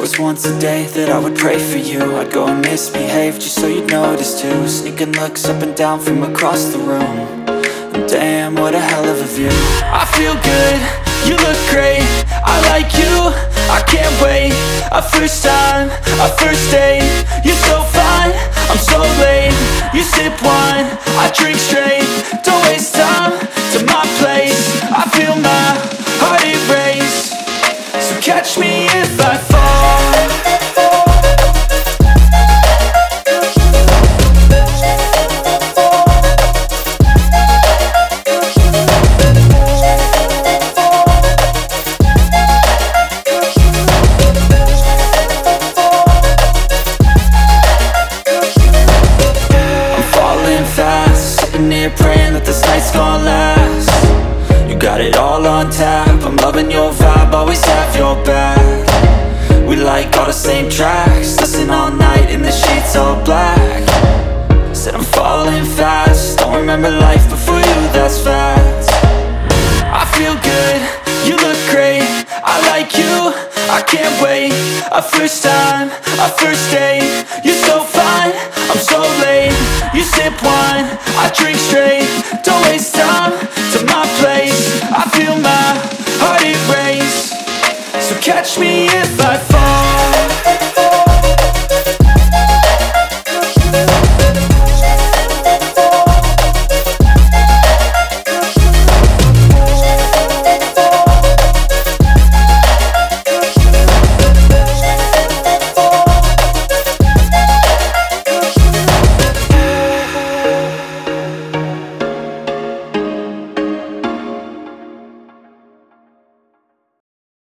was once a day that I would pray for you. I'd go and misbehave just so you'd notice too. Sneaking looks up and down from across the room. And damn, what a hell of a view. I feel good, you look great, I like you, I can't wait. A first time, a first date, you're so fine, I'm so late. You sip wine, I drink straight, don't waste time to my place. I feel my heart erase, so catch me if I fall. Praying that this night's gonna last. You got it all on tap, I'm loving your vibe, always have your back. We like all the same tracks, listen all night in the sheets all black. Said I'm falling fast, don't remember life before you, that's fact. I feel good, you look great, I like you, I can't wait. A first time, a first date, you're so fine, I'm so late. You sip wine, I drink straight, don't waste time to my place. I feel my heart erase, so catch me if I fall.